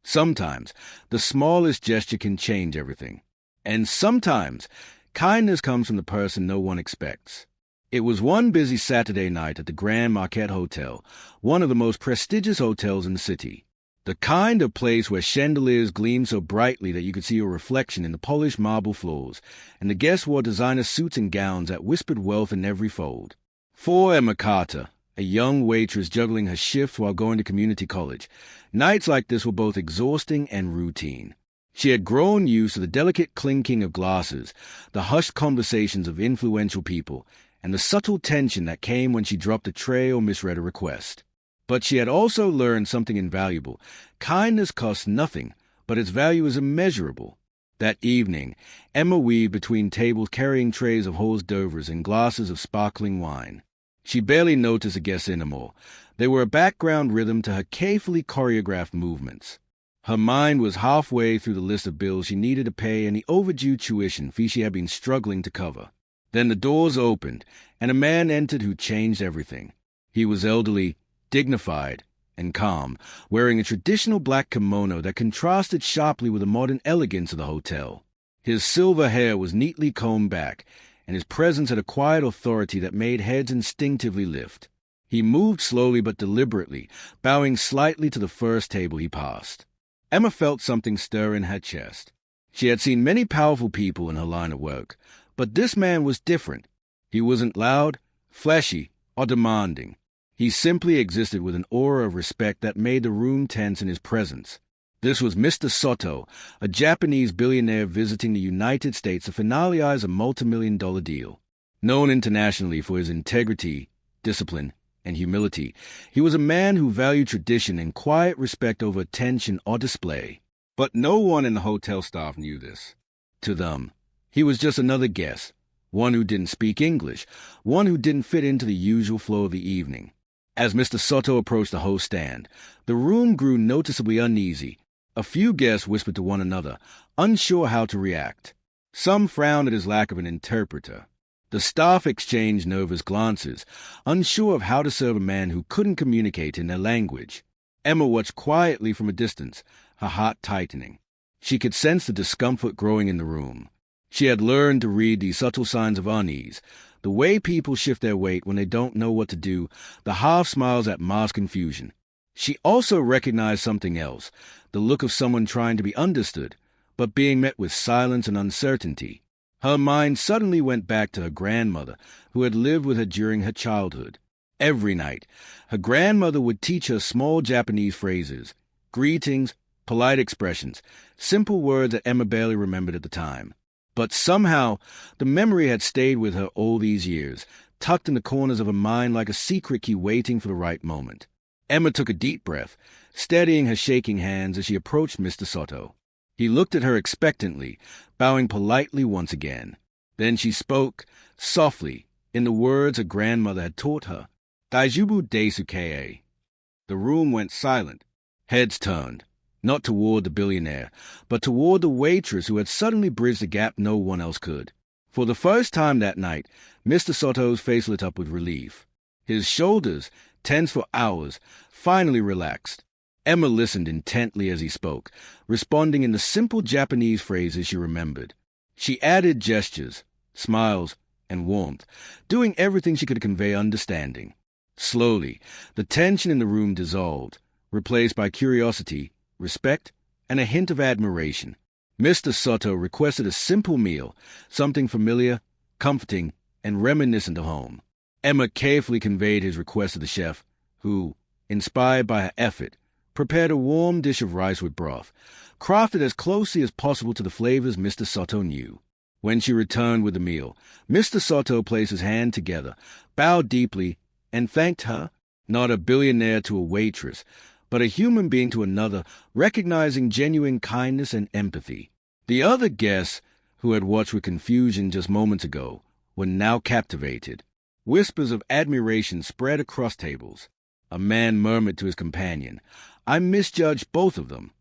Sometimes, the smallest gesture can change everything. And sometimes, kindness comes from the person no one expects. It was one busy Saturday night at the Grand Marquette Hotel, one of the most prestigious hotels in the city. The kind of place where chandeliers gleam so brightly that you could see your reflection in the polished marble floors, and the guests wore designer suits and gowns that whispered wealth in every fold. For Emma Carter, a young waitress juggling her shifts while going to community college, nights like this were both exhausting and routine. She had grown used to the delicate clinking of glasses, the hushed conversations of influential people, and the subtle tension that came when she dropped a tray or misread a request. But she had also learned something invaluable. Kindness costs nothing, but its value is immeasurable. That evening, Emma weaved between tables carrying trays of hors d'oeuvres and glasses of sparkling wine. She barely noticed the guests anymore. They were a background rhythm to her carefully choreographed movements. Her mind was halfway through the list of bills she needed to pay and the overdue tuition fee she had been struggling to cover. Then the doors opened, and a man entered who changed everything. He was elderly, dignified, and calm, wearing a traditional black kimono that contrasted sharply with the modern elegance of the hotel. His silver hair was neatly combed back, and his presence had a quiet authority that made heads instinctively lift. He moved slowly but deliberately, bowing slightly to the first table he passed. Emma felt something stir in her chest. She had seen many powerful people in her line of work, but this man was different. He wasn't loud, flashy, or demanding. He simply existed with an aura of respect that made the room tense in his presence. This was Mr. Soto, a Japanese billionaire visiting the United States to finalize a multi-million-dollar deal. Known internationally for his integrity, discipline, and humility, he was a man who valued tradition and quiet respect over attention or display. But no one in the hotel staff knew this. To them, he was just another guest, one who didn't speak English, one who didn't fit into the usual flow of the evening. As Mr. Soto approached the host stand, the room grew noticeably uneasy. A few guests whispered to one another, unsure how to react. Some frowned at his lack of an interpreter. The staff exchanged nervous glances, unsure of how to serve a man who couldn't communicate in their language. Emma watched quietly from a distance, her heart tightening. She could sense the discomfort growing in the room. She had learned to read these subtle signs of unease, the way people shift their weight when they don't know what to do, the half smiles that mask confusion. She also recognized something else, the look of someone trying to be understood, but being met with silence and uncertainty. Her mind suddenly went back to her grandmother, who had lived with her during her childhood. Every night, her grandmother would teach her small Japanese phrases, greetings, polite expressions, simple words that Emma barely remembered at the time. But somehow, the memory had stayed with her all these years, tucked in the corners of her mind like a secret key waiting for the right moment. Emma took a deep breath, steadying her shaking hands as she approached Mr. Soto. He looked at her expectantly, bowing politely once again. Then she spoke, softly, in the words her grandmother had taught her. Daijubu desu kei. The room went silent. Heads turned, not toward the billionaire, but toward the waitress who had suddenly bridged the gap no one else could. For the first time that night, Mr. Soto's face lit up with relief. His shoulders, tense for hours, finally relaxed. Emma listened intently as he spoke, responding in the simple Japanese phrases she remembered. She added gestures, smiles, and warmth, doing everything she could convey understanding. Slowly, the tension in the room dissolved, replaced by curiosity, respect, and a hint of admiration. Mr. Soto requested a simple meal, something familiar, comforting, and reminiscent of home. Emma carefully conveyed his request to the chef, who, inspired by her effort, prepared a warm dish of rice with broth, crafted as closely as possible to the flavors Mr. Soto knew. When she returned with the meal, Mr. Soto placed his hand together, bowed deeply, and thanked her, not a billionaire to a waitress, but a human being to another, recognizing genuine kindness and empathy. The other guests, who had watched with confusion just moments ago, were now captivated. Whispers of admiration spread across tables. A man murmured to his companion, "I misjudged both of them."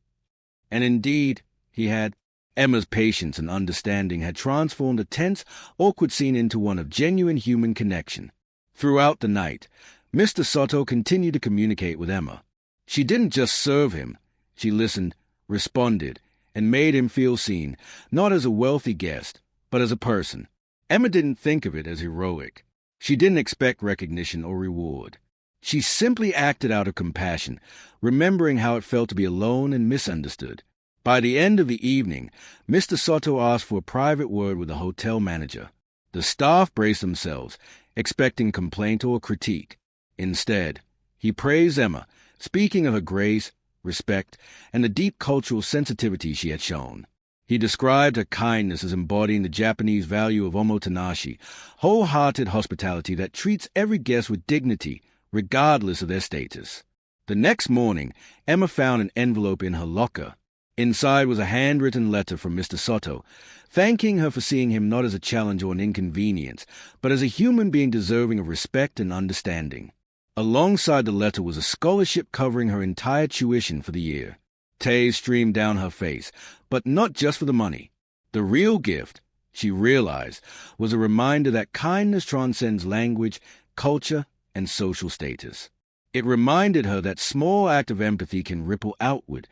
And indeed, he had. Emma's patience and understanding had transformed a tense, awkward scene into one of genuine human connection. Throughout the night, Mr. Soto continued to communicate with Emma. She didn't just serve him. She listened, responded, and made him feel seen, not as a wealthy guest, but as a person. Emma didn't think of it as heroic. She didn't expect recognition or reward. She simply acted out of compassion, remembering how it felt to be alone and misunderstood. By the end of the evening, Mr. Soto asked for a private word with the hotel manager. The staff braced themselves, expecting complaint or critique. Instead, he praised Emma, speaking of her grace, respect, and the deep cultural sensitivity she had shown. He described her kindness as embodying the Japanese value of omotenashi, wholehearted hospitality that treats every guest with dignity, regardless of their status. The next morning, Emma found an envelope in her locker. Inside was a handwritten letter from Mr. Soto, thanking her for seeing him not as a challenge or an inconvenience, but as a human being deserving of respect and understanding. Alongside the letter was a scholarship covering her entire tuition for the year. Tears streamed down her face, but not just for the money. The real gift, she realized, was a reminder that kindness transcends language, culture, and social status. It reminded her that small act of empathy can ripple outward,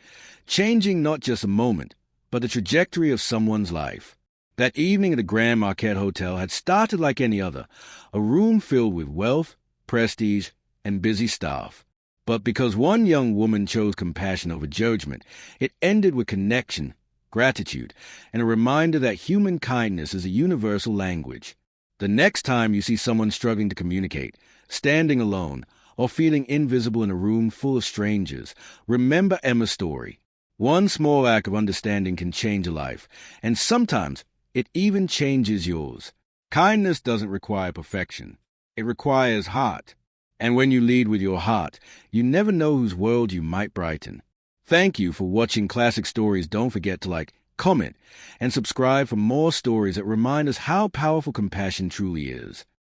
changing not just a moment, but the trajectory of someone's life. That evening at the Grand Marquette Hotel had started like any other, a room filled with wealth, prestige, and busy staff. But because one young woman chose compassion over judgment, it ended with connection, gratitude, and a reminder that human kindness is a universal language. The next time you see someone struggling to communicate, standing alone, or feeling invisible in a room full of strangers, remember Emma's story. One small act of understanding can change a life, and sometimes it even changes yours. Kindness doesn't require perfection. It requires heart. And when you lead with your heart, you never know whose world you might brighten. Thank you for watching Classic Stories. Don't forget to like, comment, and subscribe for more stories that remind us how powerful compassion truly is.